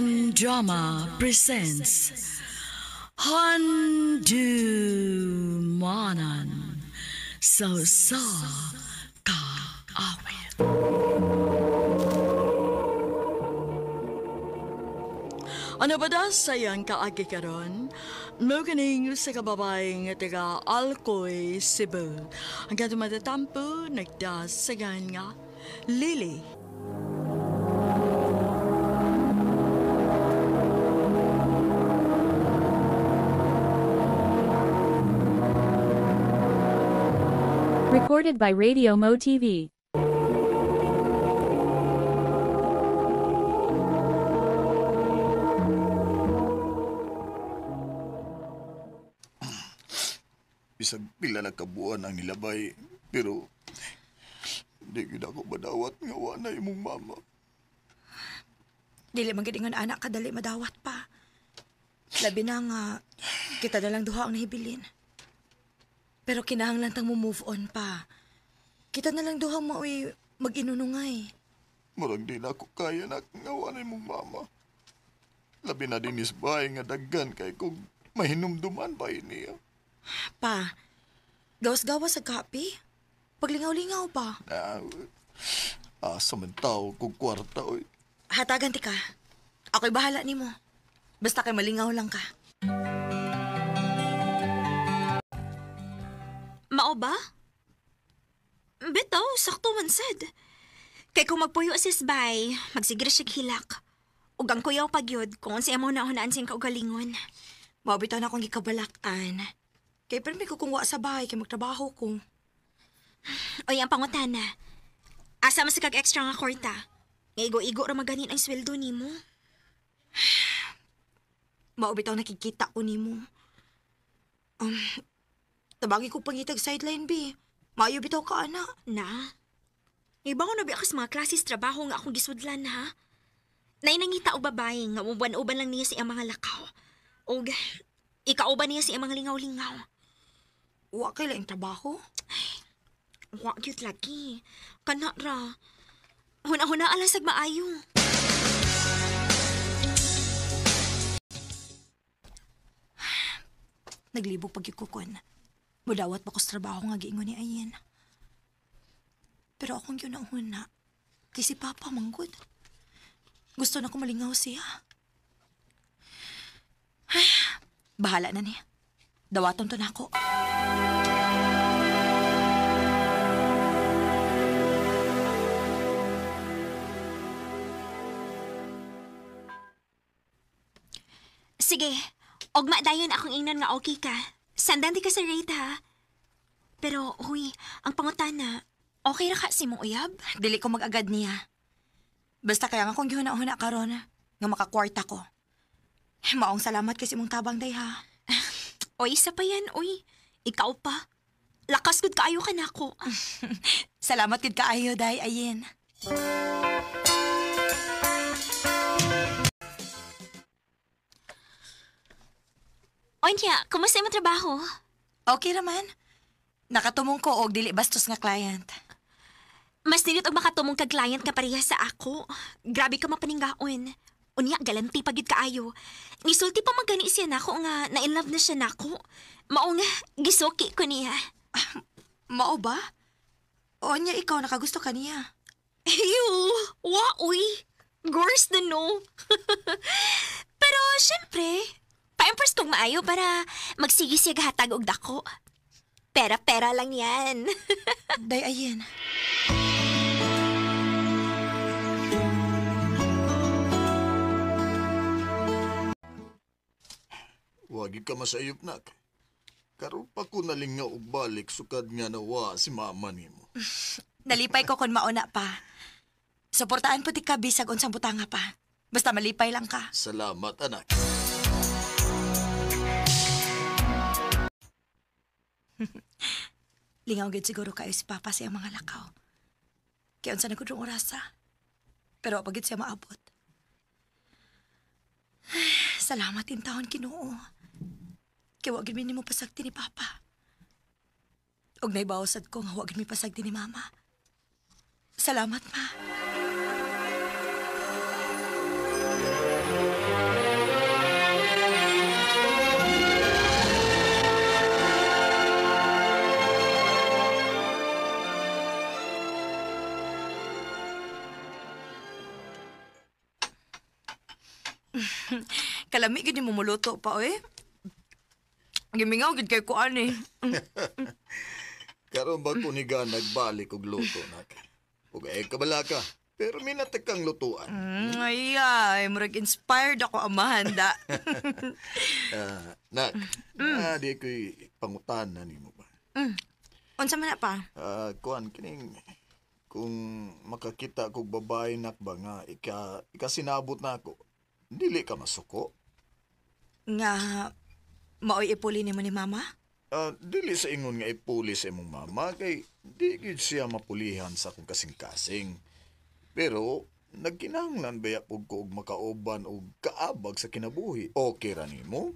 and Drama presents Handumanan So Ka Awit. Ano ba da sayang kaagi karon? Muganing sa kababaeng taga Alcoy, Cebu. Hanggang tumatatampo, nagdasagan nga, Lily. Recorded by Radio Mo TV. Bisag pila na kabuan ang nilabay, pero di gid ako madawat nga wa na imong mama. Dili man gid ingon anak kadali madawat pa. Labi na nga kita na lang duha ang nahibilin. Pero kinahanglan tang mo move on pa. Kita na lang duha maoy mag-inunungay. Murag di na ako kaya na nga wa na imong mama. Labi na din isbay nga daggan kay kung mahinumduman pa niya. Pa, gawas-gawas sa kape? Paglingaw-lingaw pa. Asa man tao kung kwarta, oy. Hatagan ti ka. Ako'y bahala ni mo. Basta kay malingaw lang ka. Mao ba? Bitaw, sakto man sad. Kay kung magpuyo si Sbay, magsigir siya hilak. Ug ang kuyaw pagyod kung siya mo naunaan siyang kaugalingon. Mabitaw na akong gikabalaktan. Kay permi ko kung wa sa bahay kay magtrabaho ko. Oy, ang pangutana. Asa man sa kag-extra nga kwarta? Nga igo-igo ra maganin ang sweldo nimo. Maubitaw nakikita ko nimo. Tabagi ko pangitag sideline, B. Maayo bitaw ka, ana. Na? Iba ko na ba ako sa mga klases trabaho nga akong gisudlan, ha? Nainangita o babae nga uban-uban lang niya sa iyang mga lakaw. O ikauban niya sa iyang mga lingaw-lingaw. Wa kay laing trabaho? Wa gyud lagi. Kana ra. Huna-huna alasag maayo. Naglibog pagyukukon. Mudawat pa ko sa trabaho nga giingon ni Ayen. Pero akong yun ang huna. Kay si Papa manggod. Gusto na ko malingaw siya. Ay, bahala na niya. Dawaton to na ako. Sige, ugma dayon akong ingnan nga okay ka. Sandan di ka sa rate, ha? Pero, huy, ang pangutana, okay ra ka si mong uyab? Dili ko mag-agad niya. Basta kaya nga kung gihuna-huna karon nga makakwarta ko. Maong salamat kasi mong tabang day, ha? Oy, isa pa yan, oy. Ikaw pa. Lakas gud kaayo ka na ako. Salamat gud kaayo, day, Ayen. Oy, niya, kumusta yung trabaho? Okay naman. Nakatumong ko og dili bastos nga client. Mas dinit og makatumong kag client ka pareha sa ako. Grabe ka mapaninggaon. Unya, galanti pagid kaayo. Nisulti pa magani siya nako nga na-in-love na siya nako. Mao nga, gisuki ko niya. Mao ba? O niya ikaw nakagusto ka niya? Ew! Wa, uy! Girls na no. Pero, syempre, pa-impress kong maayo para magsigi siya gahatag og dako. Pera-pera lang yan. Day, Ayen. Wagi ka masayop, nak. Karon pa ko nalingaw og balik sukad nga nawa si mama nimo. Nalipay ko kon mauna pa. Suportaan puti ka bisag unsang butanga pa. Basta malipay lang ka. Salamat, anak. Lingaw gid siguro kayo si Papa sa iyang mga lakaw. Kaya unsa na gud rong orasa. Pero pagit siya maabot. Salamat in taon Ginoo. Kaya wag gid mi nimo pasagti ni Papa. Og naibawsad ko nga wag gid mi pasagti ni Mama. Salamat, Ma. Kalami gid mo muluto pa oy. Gimingaw gid kay kuan eh. Karon ba ko ni ga nagbalik og luto nak. Ug ay kabala ka. Pero minatek kang lutuan. Ay, murag inspired ako amahanda. Nak, di ko'y pangutanan nimo ba? Unsa man na pa? Kuan kining kung makakita kog babae nak ba nga ikasinabot na ako. Dili ka masuko. Nga maoy ipuli nimo ni mama? Dili sa ingon nga ipuli sa imong mama kay di gid siya mapulihan sa akong kasing-kasing. Pero nagkinahanglan baya pug ko og makauban og kaabag sa kinabuhi. Okay ra nimo?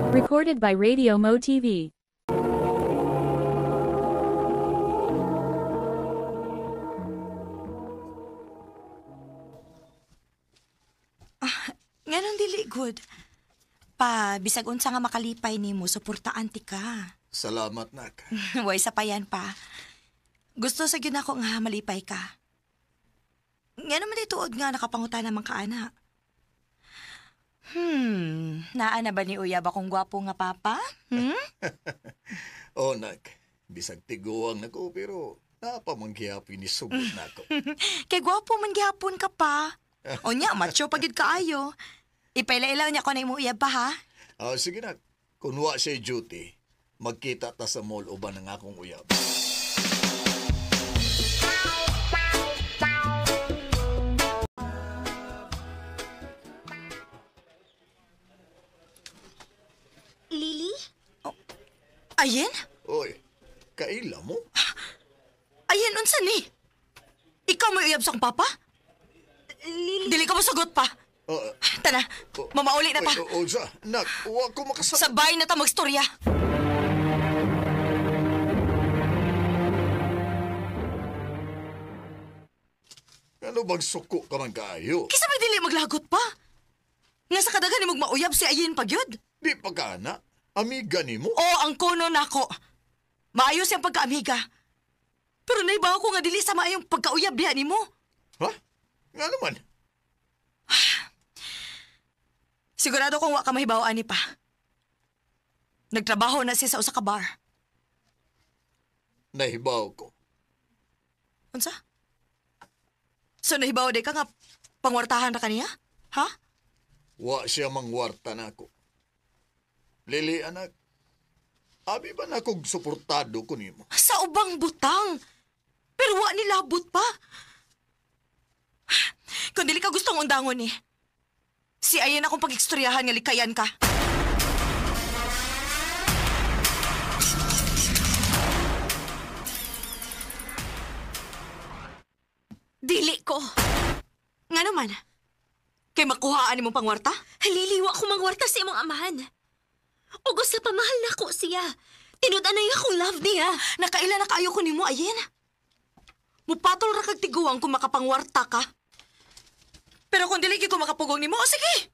Recorded by Radio Mo TV. Nganong dili good? Pa, bisag unsa nga makalipay nimo, suportaan ti ka. Salamat nak. Way sa payan pa. Gusto sa gyud ako nga malipay ka. Ngano man dituod nga nakapangutan naman ka ana. Naa na ba ni uyab akong gwapo nga papa? Oh nak, bisag tiguang nako pero napamanggihapi ni sugot nako. Kay gwapo man gihapon ka pa. O nya, macho pagid kaayo. Ipaila-ilaw niya ko na imong uyab pa ha? Sige nak, kung wa siya duty, magkita ta sa mall uban ng akong uyab. Lily? Ayen? Oy, kaila mo? Ayen, unsa ni? Ikaw may uyab sa akong papa? Lily? Dili ka mo sagot pa. Tana, mamauli na pa. Sa, nak, wa ko makasama. Sabay na ta magstorya. Ano bang suko ka man kaayo? Kisa may dili maglagot pa. Nga sa kadagan ni mauyab si Ayen pagyud. Di pa ka na, amiga ni mo. O ang kono nako. Maayos yung pagkaamiga. Pero naibaw ko nga dili sa maayong pagkauyab diha nimo. Ha? Nga naman. Sigurado kong wa ka mahibawaan ni pa. Nagtrabaho na siya sa usa ka bar. Nahibaw ko. Unsa? So nahibaw di ka nga pangwartahan na kaniya? Ha? Wa siya mangwarta na ako. Lili, anak, abi ba na kong suportado ko nimo? Sa ubang butang. Pero wa nilabot pa. Kung dili ka gustong undangon ni, si Ayen akong pag-ekstoryahan nga likayan ka. Dili ko. Nga naman, kay makuhaan ni mong pangwarta? Liliwa ko mangwarta sa imong amahan. Ugos sa pamahal na ko siya. Tinudan na yung akong love niya. Nakaila na kaayo ko ni mo, Ayen. Mupatol ra kag tiguang kung makapangwarta ka. Pero kung dili ko makapugong ni mo, sige.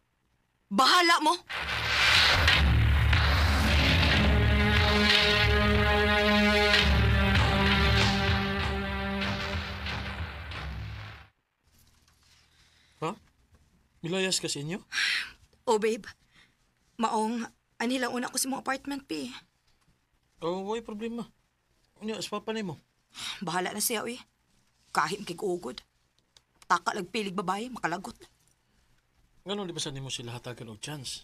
Bahala mo. Ha? Milayas ka sa inyo? Oh, babe. Maong, anilang una ko sa mong apartment, pi. Oh, way problema. Unya, sa papa mo. Bahala na siya, uy. Kahit kay ugod. Taka lagpilig babae, makalagot. Ngano di ba sa nimo sila hatagan og chance?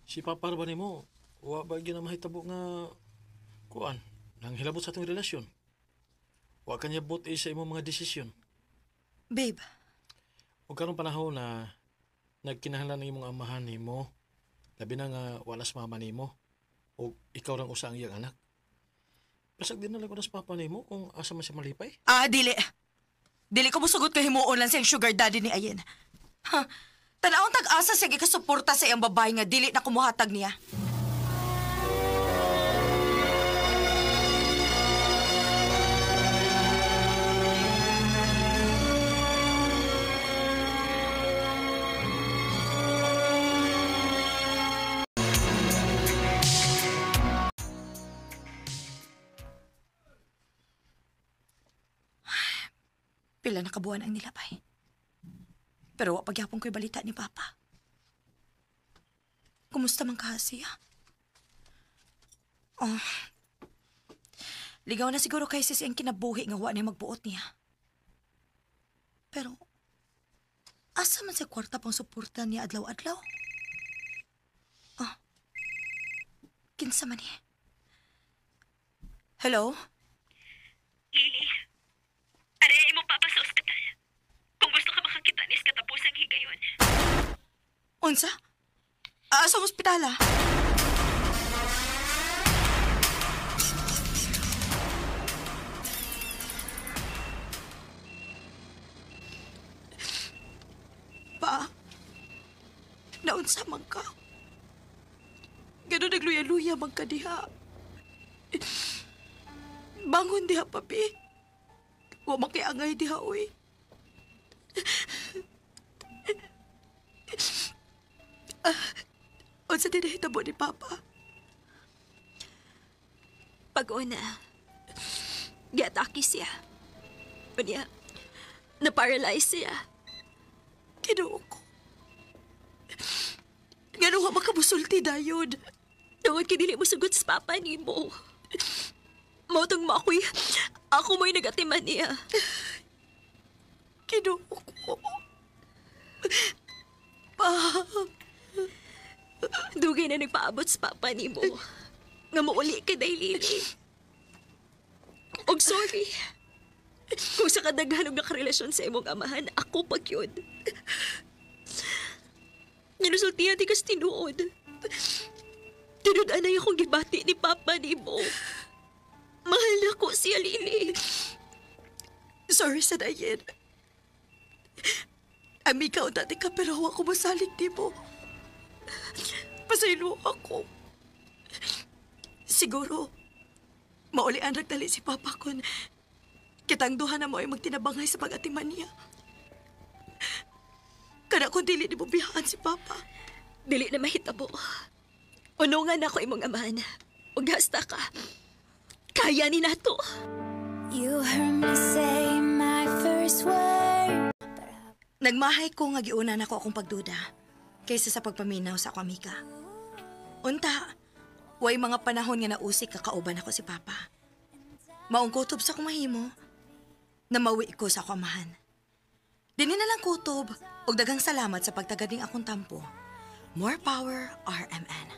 Si papa ba nimo, wa ba gyud na mahitabo nga kuan, nang hilabot sa atong relasyon. Wa kanya buti sa imong mga desisyon. Babe, Ug karon panahon na nagkinahanglan ng imong amahan nimo, labi na nga wala sa mama nimo, ug ikaw rang usa ang iyang anak. Basag din na lang ko na sa papa nimo kung asa man siya malipay. dili. Dili ko musugot kay himuon lang siyang sugar daddy ni Ayen. Ha, tanawang tag-asa siya gikasuporta sa iyang babae nga dili na kumuhatag niya. Pila na kabuan ang nilabay. Pero wa pagyapon ko'y balita ni Papa. Kumusta man ka siya? Oh, ligaw na siguro kay sis ang kinabuhi nga wa na magbuot niya. Pero, asa man sa kwarta pang suporta niya adlaw-adlaw? Oh, kinsa man niya? Hello? Lily, aray mo papa sa ospital. Kung gusto ka makakita nis katapusang higayon. Unsa? Asang ospitala? Pa, naunsa man ka? Gano'n nagluya-luya man ka diha. Bangon diha, papi. Wa makiangay diha, uy. Unsa din nahitabo ni Papa? Pag-una, giatake siya. Unya, na-paralyze siya. Kinuo ko. Gano'n nga makabusulti dayon. Tungod kinili mo sugot sa papa ni mo. Mautong makoy, ako mo'y nagatiman niya. Kinuo ko. Pa, Dugay na nagpaabot sa papa ni mo. Nga mauli ka day, Lily. Og sorry. Kung sa kadaghanog na karelasyon sa imong amahan, ako pag yun. Ninusultihan di kas tinuod. Tinudan na akong gibati ni papa ni mo. Mahal na ko siya, Lily. sorry sa dayin. Amiga o dati ka pero ako masalig di mo. Pasaylo ako. Siguro, maulian nagdali si Papa kon kitang duha na mo ay magtinabangay sa pag-atiman niya. Kada kung dili di mo bihaan si Papa. Dili na mahitabo. Unungan ako imong amahan. Ug hasta ka. Kaya ni nato. You heard me say my first word. Nagmahay ko nga giuna na ko akong pagduda kaysa sa pagpaminaw sa ako amiga. Unta, way mga panahon nga nausik kakauban ako si Papa. Maong kutob sa akong mahimo na mawi ko sa ako amahan. Dini na lang kutob ug daghang salamat sa pagtagading akong tampo. More power, RMN.